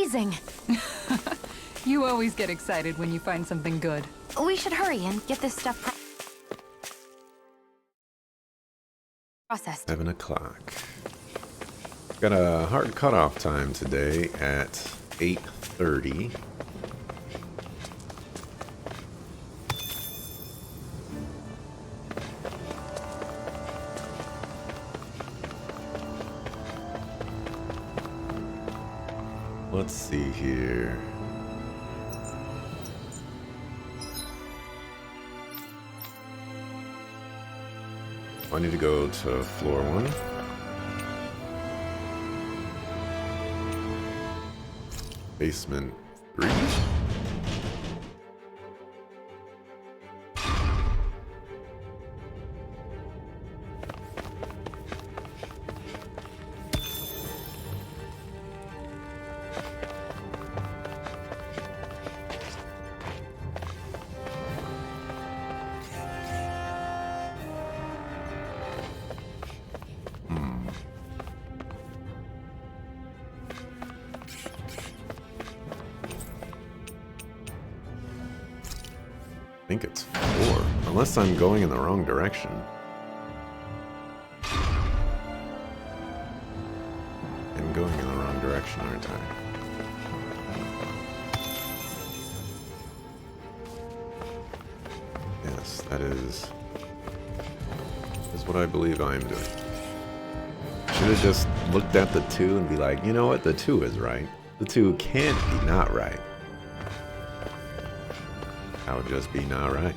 amazing. You always get excited when you find something good. We should hurry and get this stuff processed. 7 o'clock. Got a hard cutoff time today at 8:30. Let's see here. I need to go to floor 1. Basement 3. I think it's 4, unless I'm going in the wrong direction. I'm going in the wrong direction, aren't I? Yes, that is what I believe I am doing. Should have just looked at the 2 and be like, you know what, the 2 is right. The 2 can't be not right. That would just be not right.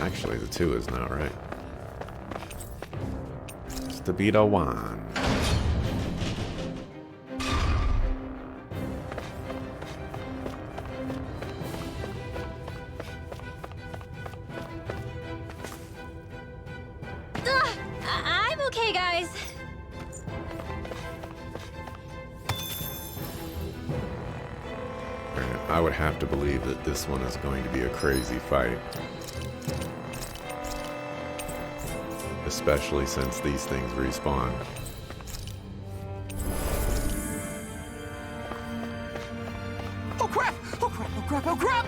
Actually, the 2 is not right. It's to beat a 1. I'm okay, guys. I would have to believe that this one is going to be a crazy fight. Especially since these things respawn. Oh crap! Oh crap! Oh crap! Oh crap!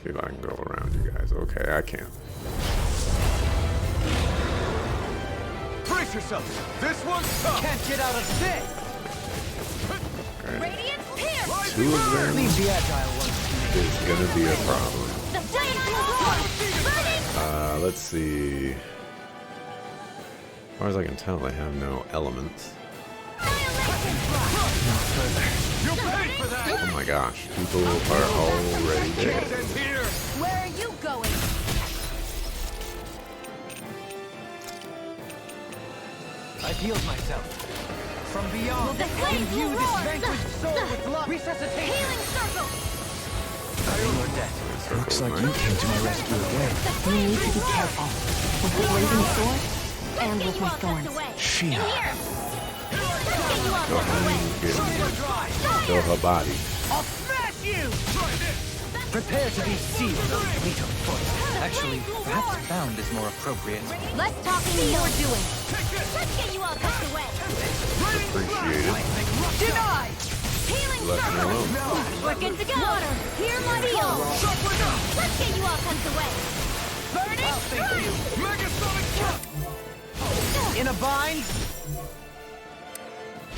See if I can go around you guys. Okay, I can. Brace yourself! This one's tough! Can't get out of this! Okay. Radiant Pierce! 2 of them Leave the agile ones to me. is gonna be a problem. The flames will roar! Let's see. As far as I can tell, they have no elements. You'll pay for that! Oh my gosh, people are already dead. And here! Where are you going? I've healed myself. From beyond, The flames imbue will this roar! vanquished soul with love. Resuscitation! Healing circle! Nothing or death. Looks like you came to my rescue again. We need to be careful. With the blazing sword and with my thorns. Shia. Go ahead and kill her body. I'll smash you! Try this! Prepare to be sealed, O fleet of foot. Actually, perhaps bound is more appropriate. Less talking and more doing. Let's get you all tucked away. Appreciate it. Denied! Healing You left me circle! alone. We're good to go. Water, hear my feel. Let's get you all tucked away. Burning strike! Megasonic truck! In a bind?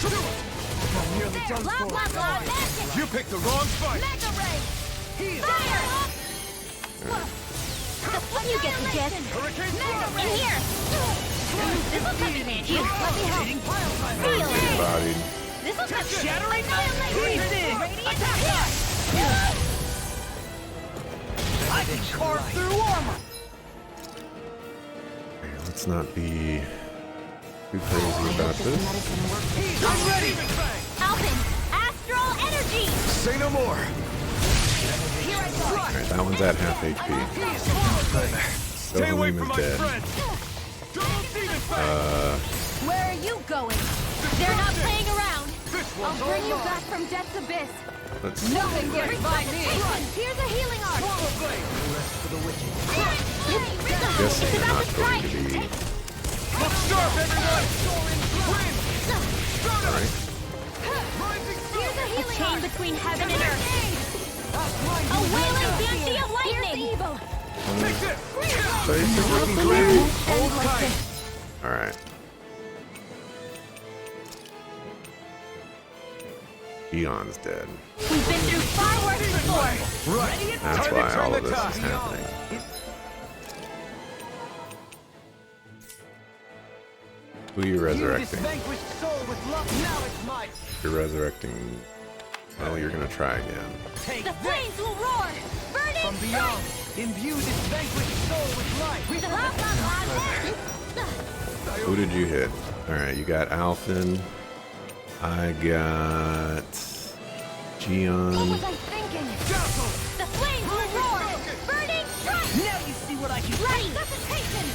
I'm nearly done Blah, for. blah, blah, magic! You picked the wrong fight! Mega ray! He's Fire! You get the gist. Hurricane Mega ray! In here! This'll come in handy. Let me help. Feel it. Bodied. This'll come in. Shattering Annihilate. Radiant Radiant Here! I can carve through armor! Okay, let's not be too crazy about this. I'm ready! Alpin, astral energy! Say no more! Here I go. Alright, that one's at half HP. Stay away Silverbeam from is my dead. friend! Don't demon fang! Where are you going? They're not playing around. This I'll one's bring all you mine. back from death's abyss. Let's Nothing gets by me. Here's a healing arc. Swallow blade! Rest for the wicked. Flame! guessing It's they're about not to going to strike. be. Look sharp, everyone! Alright. Here's a healing chain between heaven and earth. A wailing banshee of lightning. Hold tight! Alright. Eon's dead. We've been through far worse before. Right. That's Time to why turn all the of this tide. is happening. Who are you resurrecting? Vanquished soul with love, now it's mine. You're resurrecting. Well, you're gonna try again. Take The this flames will roar. Burning from beyond. Imbue this vanquished soul with life. Who did you hit? Alright, you got Alphen. I got Gion. What was I thinking? The flames will roar. Burning strike. Now you see what I can do. Ready. Resuscitation.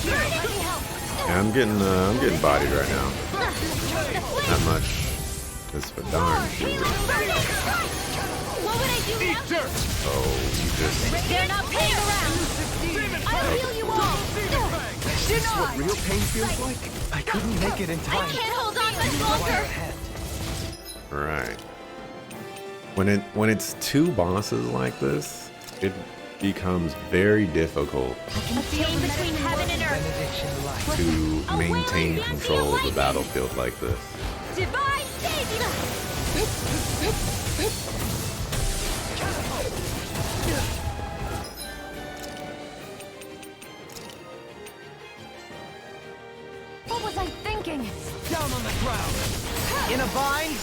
Burning help. Yeah, I'm getting bodied right now. The flames. Not much. It's for darn sure. Burning strike. What would I do without you? Oh, you just. They're not playing around. I'll heal you all. This is what real pain feels like. I couldn't make it in I time. can't hold on much longer. Right. When it's two bosses like this, it becomes very difficult A chain between heaven and earth. Benediction light. to maintain control of a battlefield like this. Divine save. What was I thinking? Down on the ground. In a bind.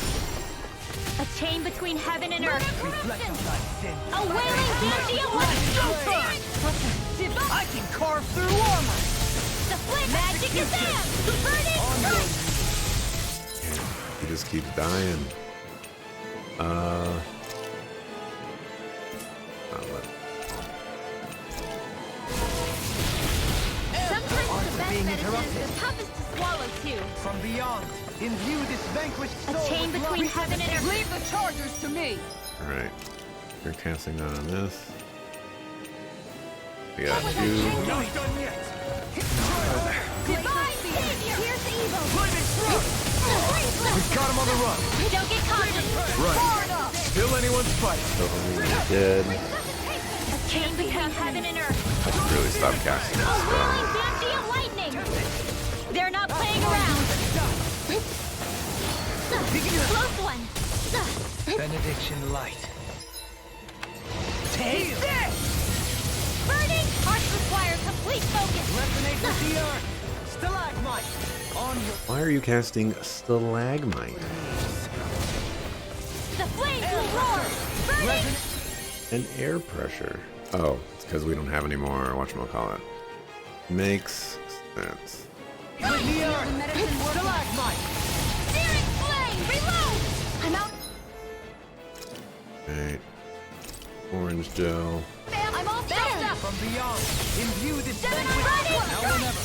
A chain between heaven and earth. Reflect on thy sin. A wailing banshee of light. I can carve through armor. The flame magic is there. Burning strike. He just keeps dying. Sometimes the best medicine is the toughest to swallow too. From beyond. Imbue this vanquished soul A chain with between love. heaven and earth. Leave the chargers to me. Alright. You're casting that on this. We got What was I you. thinking? Not done yet. Divine savior. Here's the evil. We've got him on the run. Don't get caught. Right. Still anyone's fight. Dead. A chain between heaven and earth. I should really stop casting A this wailing spell. banshee of lightning. They're not playing around. Close one. Benediction light. Take this! Burning hearts require complete focus. Resonate with the earth. Stalagmite. On your Why are you casting Stalagmite? The flames will roar. Burning. And air pressure. Oh, it's because we don't have any more whatchamacallit. Makes sense. with the earth. Stalagmite. Searing flame. Reload. I'm out. Right. Orange gel. I'm all fed up. From beyond. Imbue this Seven vanquished running. now or never.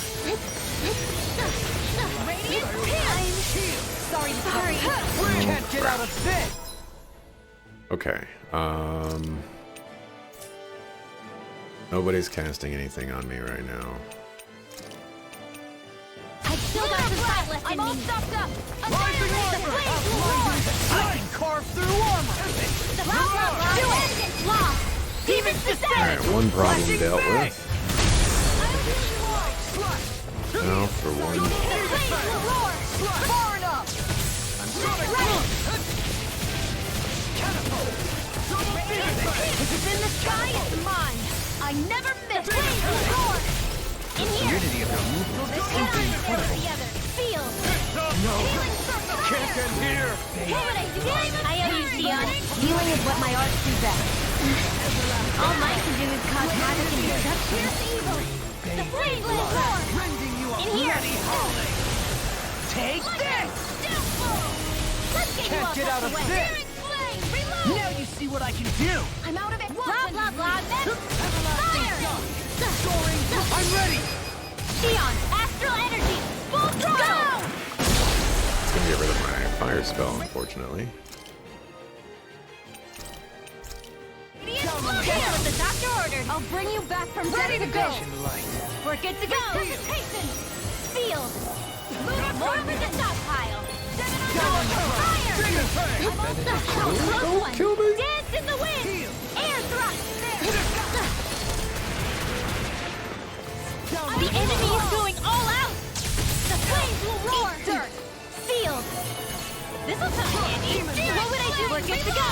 Radiant shield. Sorry. We can't get out of this. Okay. Nobody's casting anything on me right now. I've still got some fight left in me. I'm all stocked up. Rising The armor. flames will roar. I can carve through armor. The power do it. Lost. Demons descend. Alright, one problem dealt with. Now for one. The flames will roar. Far enough. If it's in the sky, it's mine. I never miss. The flames will roar. In here. Unity of the movement. Together. Feel. Healing circle. Can't end here. What would I do? I owe you, Sion. Healing is what my arts do best. All mine can do is cause havoc and destruction. Here's the evil. The flames will roar. Rending you a In here. bloody holiday. Take this. Let's get you Can't off get out the of way. this. Searing flame. Reload. Now you see what I can do. I'm out of it. Blah, blah, blah. Then fire. Soaring. I'm ready. Sion, astral energy. Full throttle. It's gonna get rid of my fire spell, unfortunately. Hit with the doctor ordered. I'll bring you back from ready to go. Light. We're good to go. Precipitation. Field. More of the stockpile. Fire. Close one. Kill me. Dance in the wind. Air thrust. The enemy is going all out. The flames will roar. Dirt. Field. This'll come in handy. What would I do? We're good to go.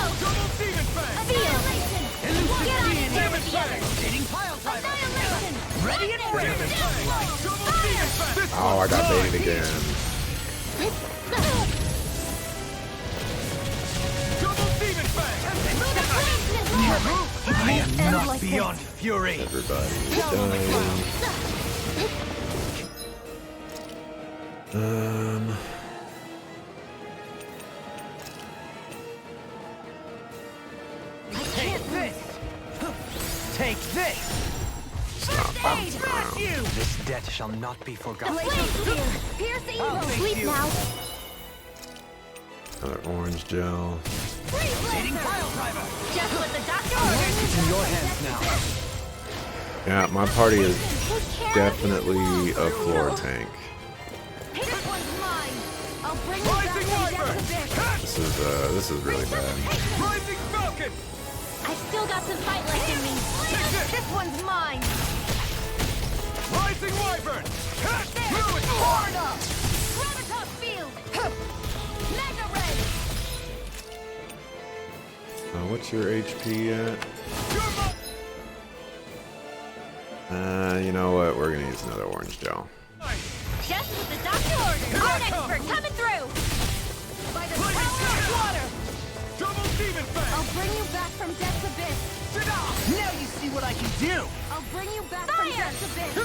Field. Get on in there with the others. Annihilation. Ready and ready. Fire. Oh, I got baited again. I am not beyond fury. Everybody dying. Take this. Take this. Stop bouncing around. This debt shall not be The forgotten. flames spear. Pierce the evil. Sleep now. Another orange gel. Freeze laser. Just what the doctor ordered. It's in your hands now. Yeah, my party is Take care of definitely a floor tank. This one's mine. I'll bring you back from death to this. This is really bad. Rising Falcon. I've still got some fight left in me. This one's mine. Rising Wyvern. There. Florida. Gravitas field. Mega ray. What's your HP at? You know what? We're gonna use another orange gel. Just what the doctor ordered. Art expert coming through. By the power of water. Double Demon Fang. I'll bring you back from death's abyss. Now you see what I can do. I'll bring you back from death's abyss.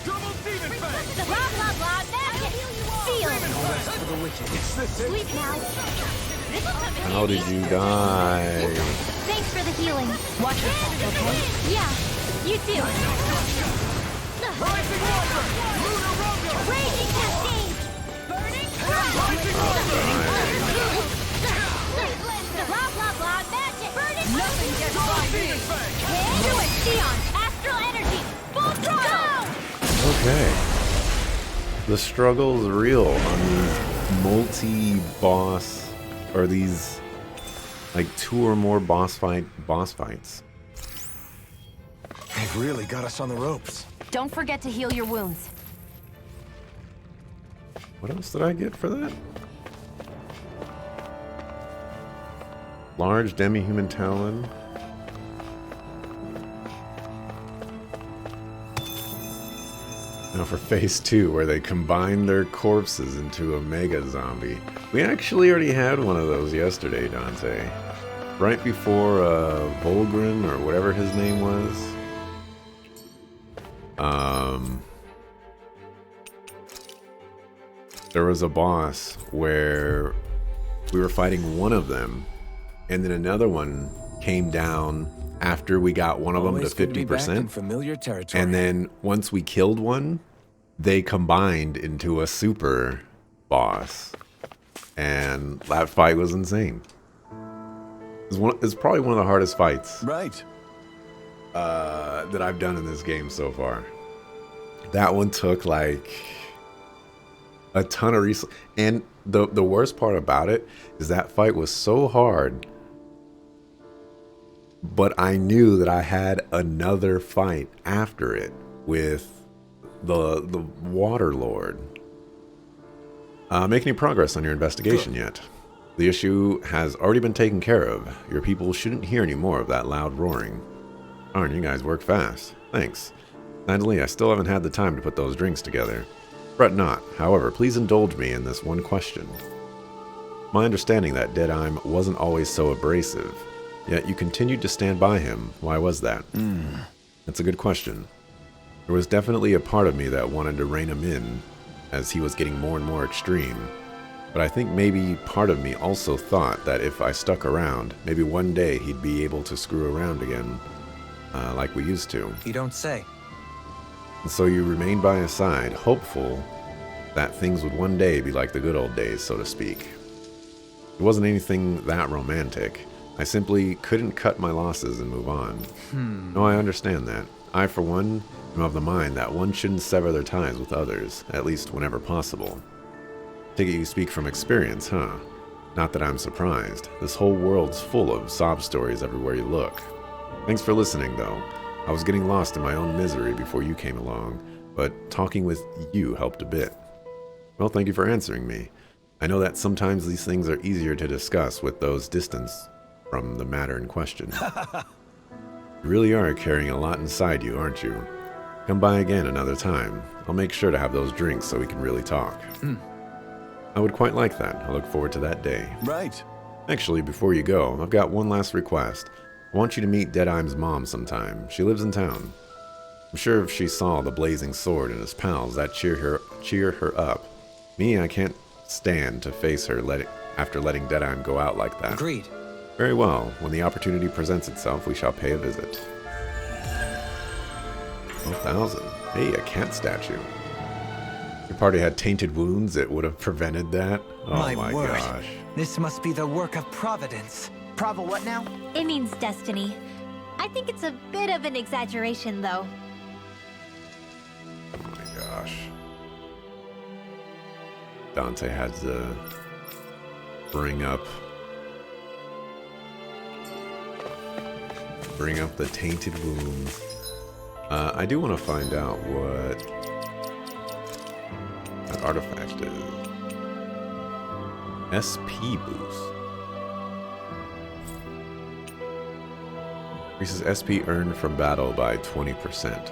Double Demon Fang. The blah blah blah magic. Field. For the wicked. It's the Sleep now. This'll come in How did handy. you die? Thanks for the healing. Watch yourself, okay? Yeah, you too. Rising Wyvern. Lunar Rondo. Raging cascade. Burning the blah blah blah magic. Burning. Nothing gets by me. Do it, Sion. Astral energy. Full throttle. Okay. The struggle is real on these multi-boss, or these like 2 or more boss fights. They've really got us on the ropes. Don't forget to heal your wounds. What else did I get for that? Large demi-human talon. Now for phase 2, where they combine their corpses into a mega zombie. We actually already had one of those yesterday, Dante. Right before Volgren, or whatever his name was. There was a boss where we were fighting one of them, and then another one came down after we got one of them to Always good be back in 50%. familiar territory. And then once we killed one, they combined into a super boss. And that fight was insane. It's probably one of the hardest fights Right. that I've done in this game so far. That one took like a ton of resources. And the worst part about it is that fight was so hard. But I knew that I had another fight after it with the Water Lord. Make any progress on your investigation yet? The issue has already been taken care of. Your people shouldn't hear any more of that loud roaring. Darn, you guys work fast. Thanks. Sadly, I still haven't had the time to put those drinks together. Fret not. However, please indulge me in this one question. My understanding that Deadheim wasn't always so abrasive, yet you continued to stand by him. Why was that? That's a good question. There was definitely a part of me that wanted to rein him in, as he was getting more and more extreme. But I think maybe part of me also thought that if I stuck around, maybe one day he'd be able to screw around again, like we used to. You don't say. And so you remained by his side, hopeful that things would one day be like the good old days, so to speak. It wasn't anything that romantic, I simply couldn't cut my losses and move on. No, I understand that. I, for one, am of the mind that one shouldn't sever their ties with others, at least whenever possible. Take it you speak from experience, huh? Not that I'm surprised. This whole world's full of sob stories everywhere you look. Thanks for listening, though. I was getting lost in my own misery before you came along, but talking with you helped a bit. Well, thank you for answering me. I know that sometimes these things are easier to discuss with those distanced from the matter in question. You really are carrying a lot inside you, aren't you? Come by again another time. I'll make sure to have those drinks so we can really talk. I would quite like that. I look forward to that day. Right. Actually, before you go, I've got one last request. I want you to meet Deadeye's mom sometime. She lives in town. I'm sure if she saw the blazing sword and his pals, that'd cheer her up. Me, I can't stand to face her after letting Deadeye go out like that. Agreed. Very well. When the opportunity presents itself, we shall pay a visit. 12,000. Hey, a cat statue. If your party had tainted wounds, it would have prevented that. Oh my word. gosh. This must be the work of Providence. Bravo, what now? It means destiny. I think it's a bit of an exaggeration, though. Oh my gosh. Dante had to bring up the tainted wounds. I do want to find out what that artifact is. SP boost. Increases SP earned from battle by 20%.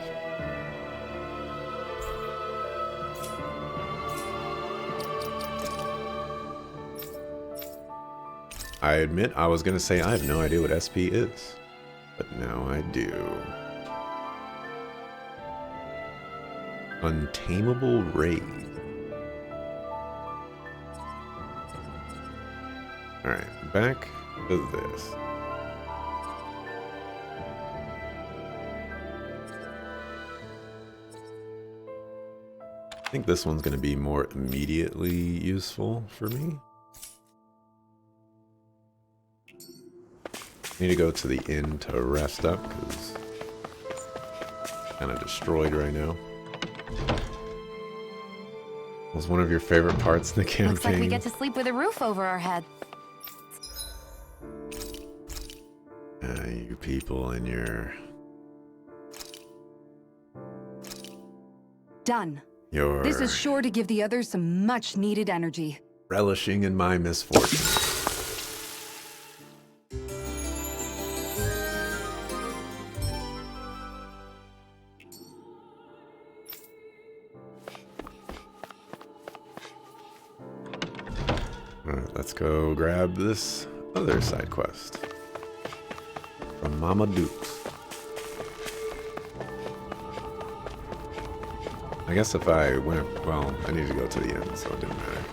I admit I was going to say I have no idea what SP is, but now I do. Untamable Raid. Alright, back to this. I think this one's going to be more immediately useful for me. Need to go to the inn to rest up because kind of destroyed right now. Was one of your favorite parts in the campaign? Looks like we get to sleep with a roof over our head. You people and your Done. your This is sure to give the others some much-needed energy. relishing in my misfortune. Alright, let's go grab this other side quest from Mama Dukes. I guess if I went, well, I need to go to the end, so it didn't matter.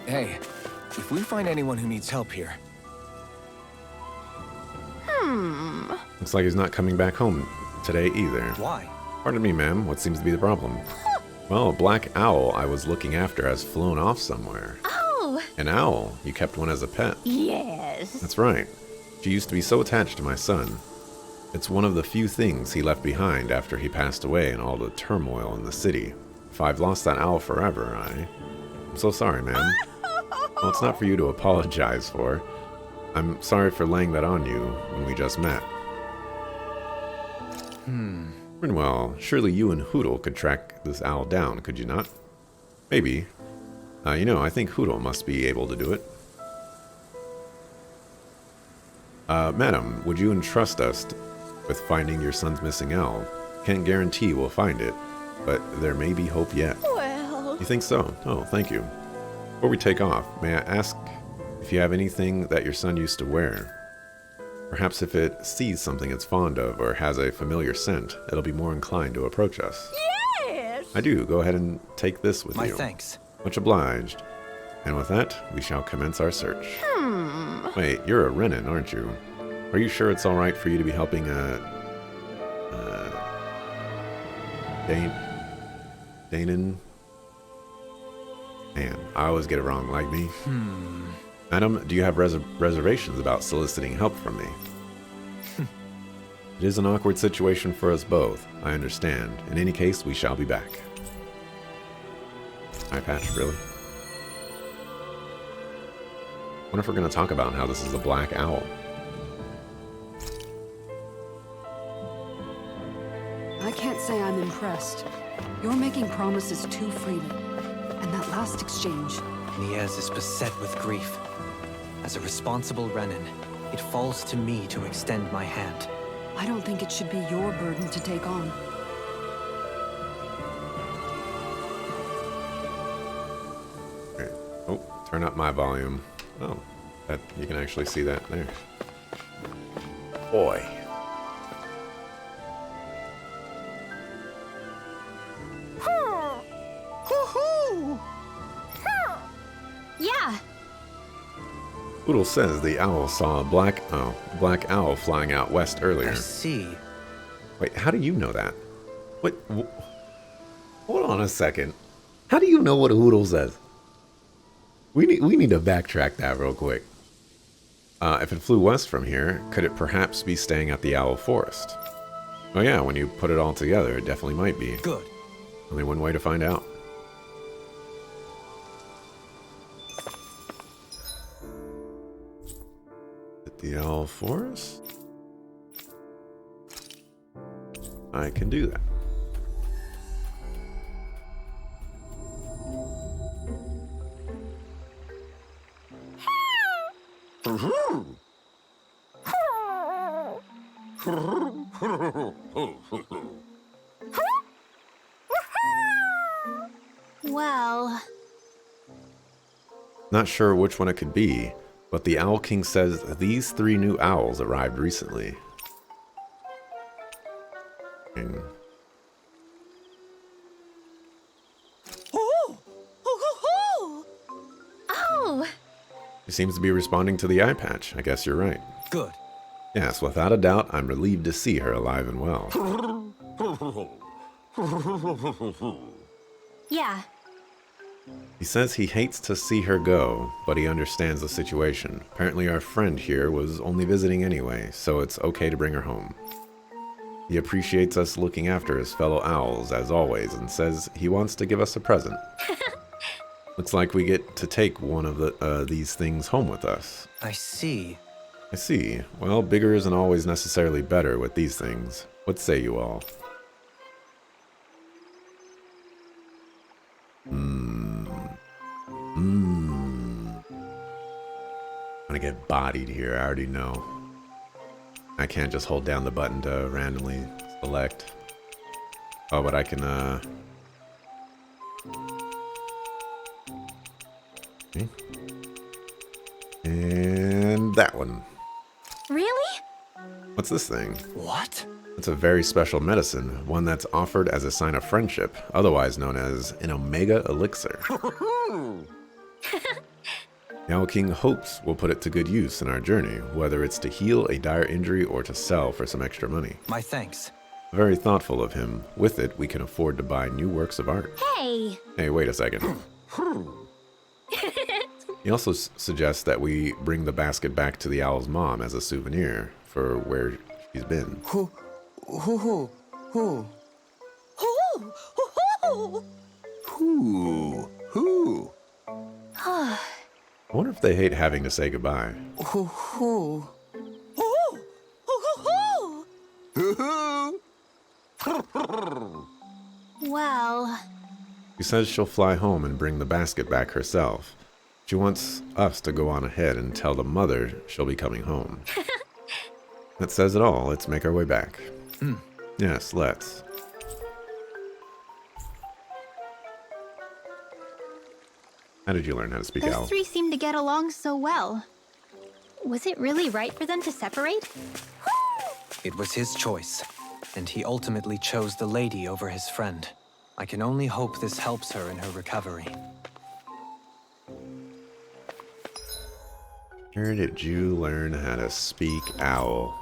Hey, if we find anyone who needs help here, Looks like he's not coming back home today either. Why? Pardon me, ma'am. What seems to be the problem? Well, a black owl I was looking after has flown off somewhere. Oh, An owl? You kept one as a pet? yes. That's right. She used to be so attached to my son. It's one of the few things he left behind after he passed away in all the turmoil in the city. If I've lost that owl forever, I'm so sorry, ma'am. Well, it's not for you to apologize for. I'm sorry for laying that on you when we just met. Well, surely you and Hootle could track this owl down, could you not? Maybe. You know, I think Hootle must be able to do it. Madam, would you entrust us with finding your son's missing owl? Can't guarantee we'll find it, but there may be hope yet. Well, You think so? Oh, thank you. Before we take off, may I ask if you have anything that your son used to wear? Perhaps if it sees something it's fond of or has a familiar scent, it'll be more inclined to approach us. yes. I do. Go ahead and take this with My you. thanks. Much obliged. And with that, we shall commence our search. Wait, you're a Renan, aren't you? Are you sure it's alright for you to be helping Danon. Man, I always get it wrong, like me. Madam, do you have reservations about soliciting help from me? It is an awkward situation for us both. I understand. In any case, we shall be back. Eye patch, really? I wonder if we're going to talk about how this is a black owl. I can't say I'm impressed. You're making promises too freely. And that last exchange. Niez is beset with grief. As a responsible Renin, it falls to me to extend my hand. I don't think it should be your burden to take on. Okay. Oh, turn up my volume. Oh, that you can actually see that there. Boy. Yeah. Oodle says the owl saw a black owl flying out west earlier. I see. Wait, how do you know that? What? Hold on a second. How do you know what Oodle says? We need to backtrack that real quick. If it flew west from here, could it perhaps be staying at the Owl Forest? Oh yeah, when you put it all together, it definitely might be. Good. Only one way to find out. At the Owl Forest? I can do that. Well, Not sure which one it could be, but the Owl King says these 3 new owls arrived recently. And oh, he seems to be responding to the eye patch. I guess you're right. Good. Yes, without a doubt, I'm relieved to see her alive and well. yeah. He says he hates to see her go, but he understands the situation. Apparently our friend here was only visiting anyway, so it's okay to bring her home. He appreciates us looking after his fellow owls, as always, and says he wants to give us a present. Looks like we get to take one of these things home with us. I see. I see. Well, bigger isn't always necessarily better with these things. What say you all? I'm gonna get bodied here, I already know. I can't just hold down the button to randomly select. Oh, but I can, okay. And that one. Really? What's this thing? What? It's a very special medicine, one that's offered as a sign of friendship, otherwise known as an Omega Elixir. The Owl King hopes we'll put it to good use in our journey, whether it's to heal a dire injury or to sell for some extra money. My thanks. Very thoughtful of him. With it, we can afford to buy new works of art. Hey. Hey, wait a second. He also suggests that we bring the basket back to the owl's mom as a souvenir for where she's been. Who? I wonder if they hate having to say goodbye. Well, She says she'll fly home and bring the basket back herself. She wants us to go on ahead and tell the mother she'll be coming home. That says it all. Let's make our way back. Yes, let's. How did you learn how to speak those owl? 3 seem to get along so well. Was it really right for them to separate? It was his choice, and he ultimately chose the lady over his friend. I can only hope this helps her in her recovery. Where did you learn how to speak owl?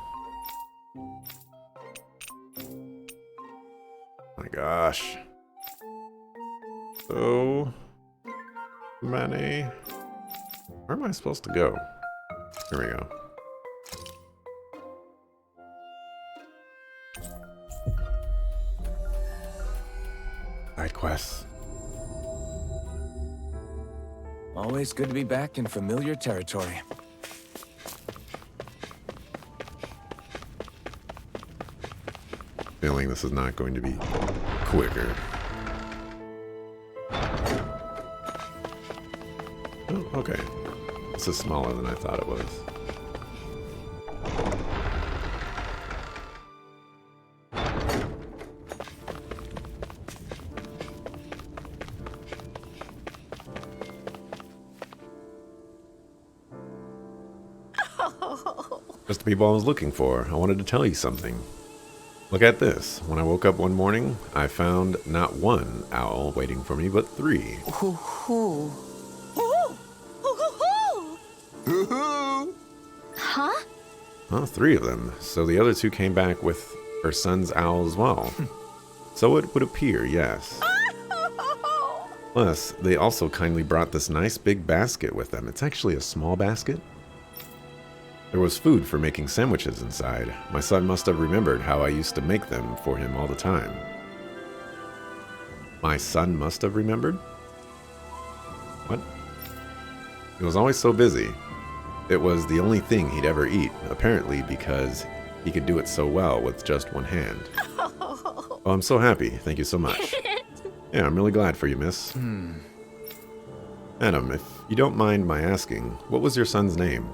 My gosh. So many. Where am I supposed to go? Here we go. Side quests. Always good to be back in familiar territory. Feeling this is not going to be quicker. Oh, okay. This is smaller than I thought it was. Just the people I was looking for. I wanted to tell you something. Look at this. When I woke up one morning, I found not one owl waiting for me, but 3. Huh? Well, 3 of them. So the other 2 came back with her son's owl as well. So it would appear, yes. Plus, they also kindly brought this nice big basket with them. It's actually a small basket. There was food for making sandwiches inside. My son must have remembered how I used to make them for him all the time. My son must have remembered? What? He was always so busy. It was the only thing he'd ever eat, apparently because he could do it so well with just one hand. Oh, I'm so happy. Thank you so much. Yeah, I'm really glad for you, miss. Adam, if you don't mind my asking, what was your son's name?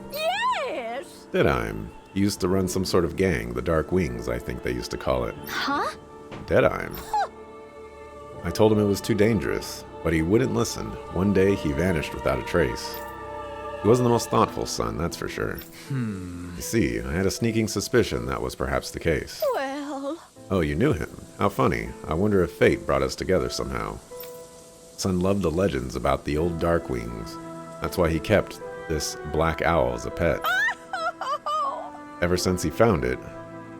Deadeye. He used to run some sort of gang, the Dark Wings, I think they used to call it. Huh? Deadeye. I told him it was too dangerous, but he wouldn't listen. One day, he vanished without a trace. He wasn't the most thoughtful son, that's for sure. You see, I had a sneaking suspicion that was perhaps the case. Well... Oh, you knew him? How funny. I wonder if fate brought us together somehow. Son loved the legends about the old Dark Wings. That's why he kept this black owl as a pet. Ever since he found it,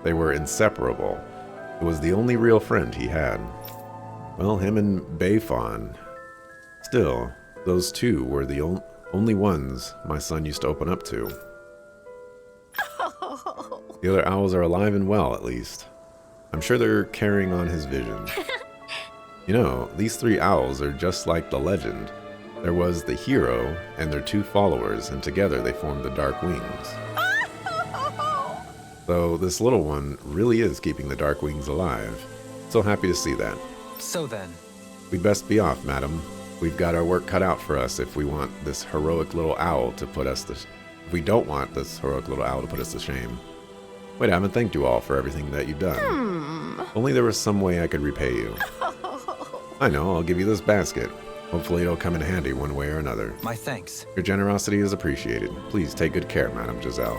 they were inseparable. It was the only real friend he had. Well, him and Bayfawn. Still, those 2 were the only ones my son used to open up to. The other owls are alive and well, at least. I'm sure they're carrying on his vision. You know, these 3 owls are just like the legend. There was the hero and their 2 followers, and together they formed the Dark Wings. So this little one really is keeping the Dark Wings alive. So happy to see that. So then, We'd best be off, madam. We've got our work cut out for us if we want this heroic little owl to put us to... If we don't want this heroic little owl to put us to shame. Wait, I haven't thanked you all for everything that you've done. Only there was some way I could repay you. I know, I'll give you this basket. Hopefully it'll come in handy one way or another. my thanks. Your generosity is appreciated. Please take good care, Madame Giselle.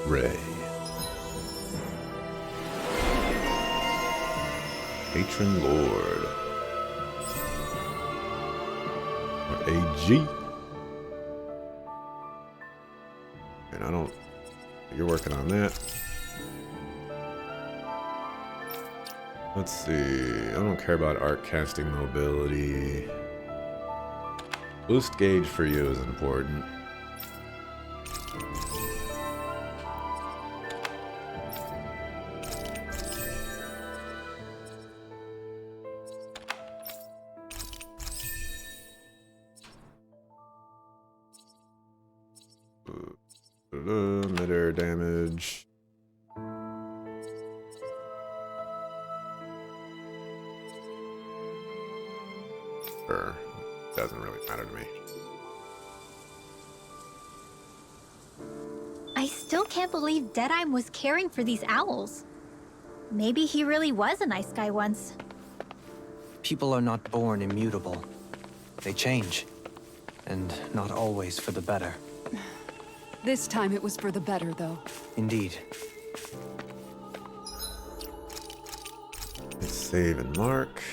Hooray. Patron Lord. Or AG. And I don't... You're working on that. Let's see. I don't care about art casting mobility. Boost gauge for you is important. Mid-air damage. Sure. Doesn't really matter to me. I still can't believe Deadeye was caring for these owls. Maybe he really was a nice guy once. People are not born immutable. They change. And not always for the better. This time it was for the better, though. Indeed. Let's save and mark.